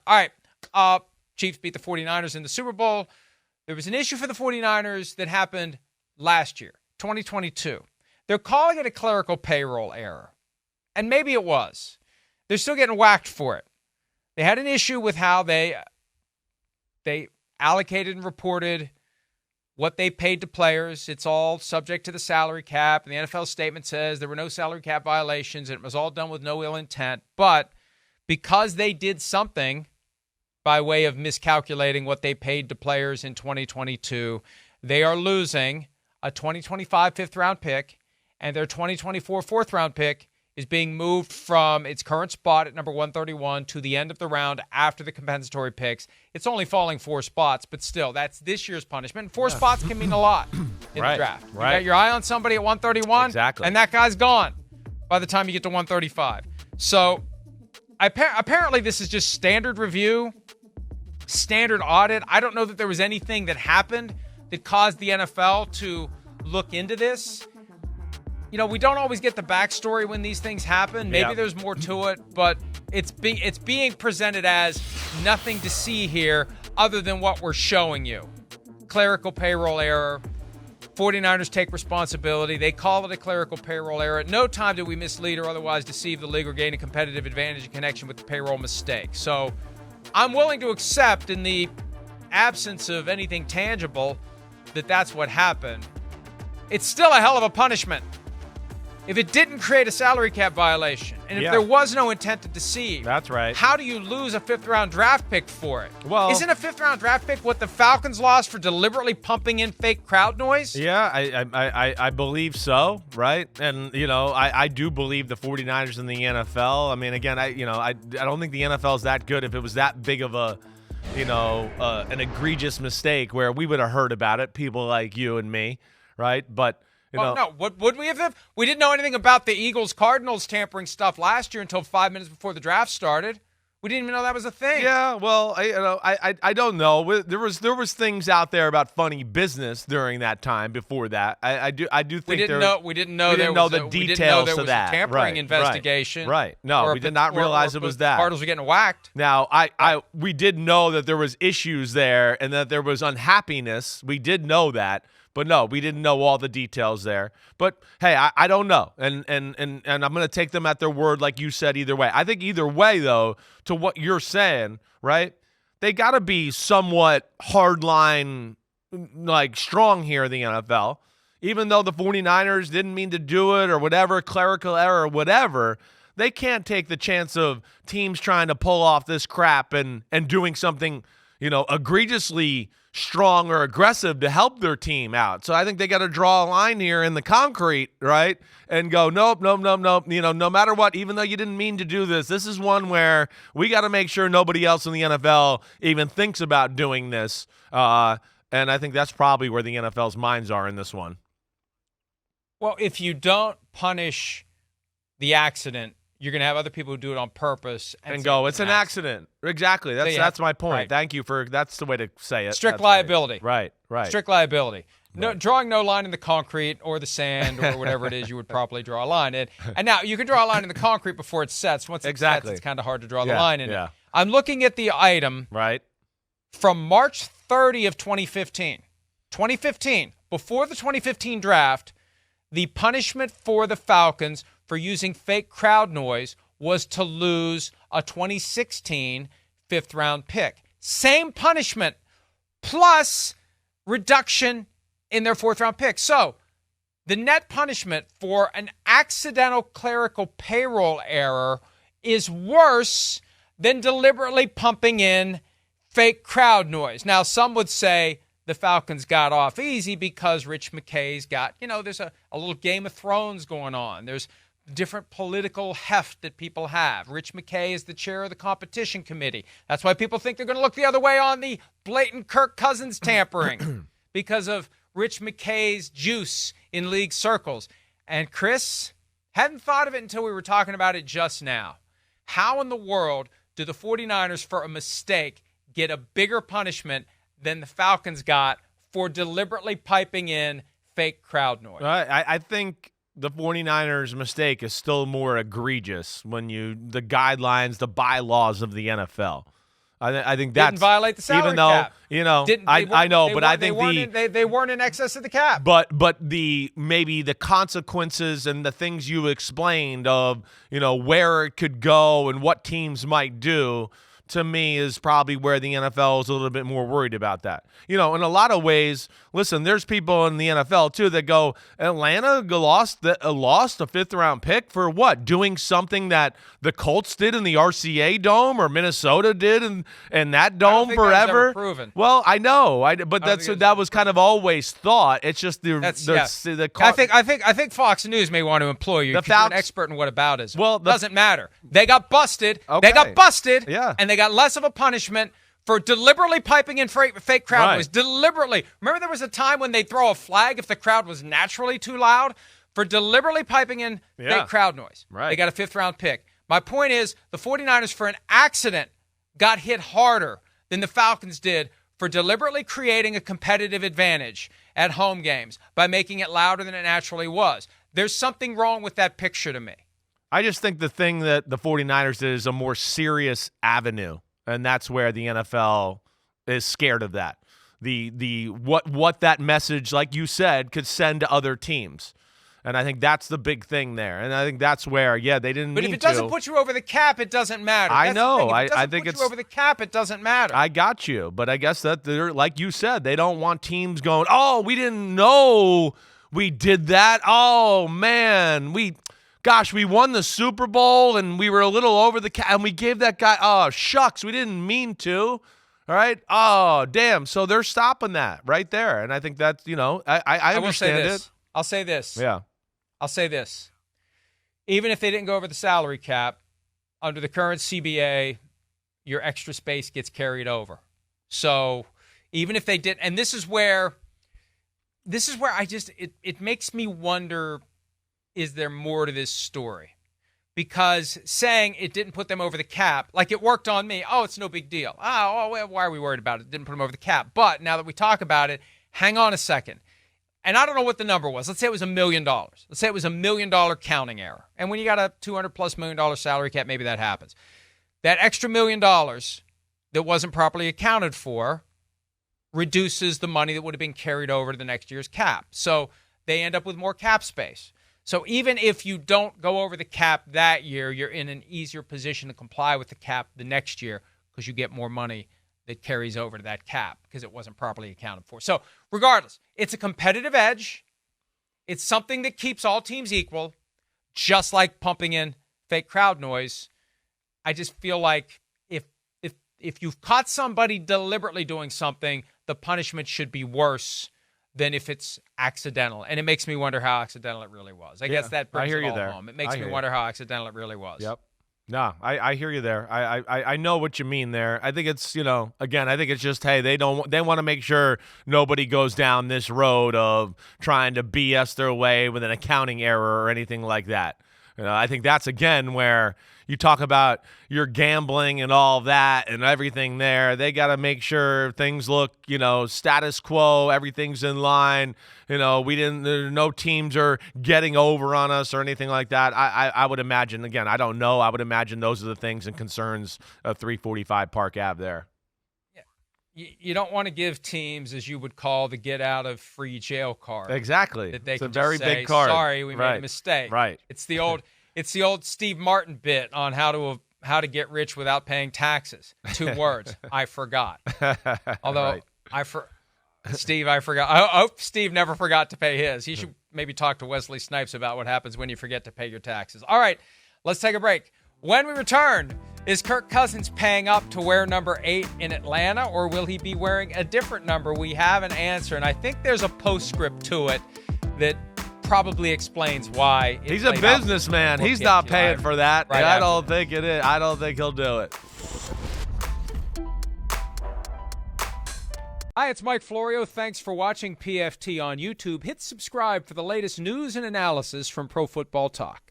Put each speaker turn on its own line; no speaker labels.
All right. Chiefs beat the 49ers in the Super Bowl. There was an issue for the 49ers that happened last year, 2022. They're calling it a clerical payroll error. And maybe it was. They're still getting whacked for it. They had an issue with how they allocated and reported what they paid to players. It's all subject to the salary cap. And the NFL statement says there were no salary cap violations and it was all done with no ill intent. But because they did something by way of miscalculating what they paid to players in 2022, they are losing a 2025 fifth-round pick, and their 2024 fourth-round pick is being moved from its current spot at number 131 to the end of the round after the compensatory picks. It's only falling 4 spots, but still, that's this year's punishment. 4 spots can mean a lot in the draft. You got your eye on somebody at 131, and that guy's gone by the time you get to 135. So apparently this is just standard review, standard audit. I don't know that there was anything that happened that caused the NFL to look into this. You know, we don't always get the backstory when these things happen. Maybe there's more to it, but it's being presented as nothing to see here other than what we're showing you. Clerical payroll error. 49ers take responsibility. They call it a clerical payroll error. At no time did we mislead or otherwise deceive the league or gain a competitive advantage in connection with the payroll mistake. So I'm willing to accept, in the absence of anything tangible, that that's what happened. It's still a hell of a punishment. If it didn't create a salary cap violation, and if there was no intent to deceive,
that's right.
How do you lose a fifth-round draft pick for it?
Well,
isn't a fifth-round draft pick what the Falcons lost for deliberately pumping in fake crowd noise?
Yeah, I believe so, right? And, you know, I do believe the 49ers in the NFL. I mean, again, I don't think the NFL is that good. If it was that big of a, an egregious mistake where we would have heard about it, people like you and me, right? But
no. What would we have? We didn't know anything about the Eagles-Cardinals tampering stuff last year until 5 minutes before the draft started. We didn't even know that was a thing.
Yeah, well, I don't know. There was things out there about funny business during that time. Before that, I do think
we didn't know the
details of that
a tampering investigation.
Right. No, we did not realize it was that.
Cardinals were getting whacked.
Now, we did know that there was issues there and that there was unhappiness. We did know that. But no, we didn't know all the details there. But hey, I don't know, and I'm going to take them at their word, like you said. Either way, I think either way, though, to what you're saying, right? They got to be somewhat hardline, like strong here in the NFL. Even though the 49ers didn't mean to do it or whatever, clerical error or whatever, they can't take the chance of teams trying to pull off this crap and doing something, egregiously strong or aggressive to help their team out. So I think they got to draw a line here in the concrete, right? And go, nope. No matter what, even though you didn't mean to do this, this is one where we got to make sure nobody else in the NFL even thinks about doing this. And I think that's probably where the NFL's minds are in this one.
Well, if you don't punish the accident, you're going to have other people who do it on purpose
and go, it's an accident. Exactly. That's my point. Right. Thank you that's the way to say it.
Strict liability.
Right.
Strict liability. No, drawing no line in the concrete or the sand or whatever it is you would properly draw a line in. And now you can draw a line in the concrete before it sets. Once it sets, it's kind of hard to draw the line in it. I'm looking at the item from March 30 of 2015. 2015, before the 2015 draft, the punishment for the Falcons for using fake crowd noise was to lose a 2016 fifth-round pick. Same punishment plus reduction in their fourth-round pick. So the net punishment for an accidental clerical payroll error is worse than deliberately pumping in fake crowd noise. Now, some would say the Falcons got off easy because Rich McKay's got, there's a little Game of Thrones going on. There's different political heft that people have. Rich McKay is the chair of the competition committee. That's why people think they're going to look the other way on the blatant Kirk Cousins tampering because of Rich McKay's juice in league circles. And Chris, hadn't thought of it until we were talking about it just now. How in the world do the 49ers, for a mistake, get a bigger punishment than the Falcons got for deliberately piping in fake crowd noise?
I think the 49ers' mistake is still more egregious when the guidelines, the bylaws of the NFL. I think that's
didn't violate the salary
even though
cap.
I know, but I think
they weren't in excess of the cap.
But maybe the consequences and the things you explained of where it could go and what teams might do, to me, is probably where the NFL is a little bit more worried about that. In a lot of ways, listen, there's people in the NFL too that go, Atlanta lost a fifth-round pick for what? Doing something that the Colts did in the RCA Dome or Minnesota did in that dome
forever.
forever.
That was ever proven.
Well, I know, but that was kind of always thought. It's just
I think Fox News may want to employ you. You're an expert in whataboutism.
Well,
doesn't matter. They got busted.
Okay.
They got busted.
Yeah.
And they got less of a punishment for deliberately piping in fake crowd noise. Deliberately. Remember there was a time when they'd throw a flag if the crowd was naturally too loud? For deliberately piping in fake crowd noise.
Right.
They got a fifth-round pick. My point is the 49ers, for an accident, got hit harder than the Falcons did for deliberately creating a competitive advantage at home games by making it louder than it naturally was. There's something wrong with that picture to me.
I just think the thing that the 49ers did is a more serious avenue, and that's where the NFL is scared of that. What that message, like you said, could send to other teams. And I think that's the big thing there. And I think that's where, they didn't
But
mean
if it doesn't put you over the cap, it doesn't matter.
I know.
I think it's over the cap, it doesn't matter.
I got you. But I guess that they're, like you said, they don't want teams going, oh, we didn't know we did that. Oh, man, we won the Super Bowl and we were a little over the cap and we gave that guy, oh, shucks, we didn't mean to. All right. Oh, damn. So they're stopping that right there. And I think that's, I understand it.
I'll say this.
Yeah.
I'll say this. Even if they didn't go over the salary cap, under the current CBA, your extra space gets carried over. So even if they did, and this is where it makes me wonder, is there more to this story? Because saying it didn't put them over the cap, like it worked on me. Oh, it's no big deal. Why are we worried about it? It didn't put them over the cap. But now that we talk about it, hang on a second. And I don't know what the number was. Let's say it was $1 million. Let's say it was $1 million counting error. And when you got a $200+ million salary cap, maybe that happens. That extra $1 million that wasn't properly accounted for reduces the money that would have been carried over to the next year's cap. So they end up with more cap space. So even if you don't go over the cap that year, you're in an easier position to comply with the cap the next year because you get more money that carries over to that cap because it wasn't properly accounted for. So regardless, it's a competitive edge. It's something that keeps all teams equal, just like pumping in fake crowd noise. I just feel like if you've caught somebody deliberately doing something, the punishment should be worse than if it's accidental. And it makes me wonder how accidental it really was. I guess that brings it all home. It makes me wonder how accidental it really was.
Yep. No, I hear you there. I know what you mean there. I think it's, again, I think it's just, hey, they want to make sure nobody goes down this road of trying to BS their way with an accounting error or anything like that. I think that's, again, where you talk about your gambling and all that and everything there. They got to make sure things look, status quo, everything's in line. No teams are getting over on us or anything like that. I would imagine, again, I don't know. I would imagine those are the things and concerns of 345 Park Ave there.
You don't want to give teams, as you would call, the get out of free jail card.
Exactly.
That they
it's
can
a very
just say,
big card.
Sorry, we made a mistake.
Right.
It's the old Steve Martin bit on how to get rich without paying taxes. 2 words. I forgot. Although Steve, I forgot. I hope Steve never forgot to pay his. He should maybe talk to Wesley Snipes about what happens when you forget to pay your taxes. All right, let's take a break. When we return, is Kirk Cousins paying up to wear number 8 in Atlanta, or will he be wearing a different number? We have an answer, and I think there's a postscript to it that probably explains why.
He's a businessman. He's not paying for that.
Right,
I don't think it is. I don't think he'll do it.
Hi, it's Mike Florio. Thanks for watching PFT on YouTube. Hit subscribe for the latest news and analysis from Pro Football Talk.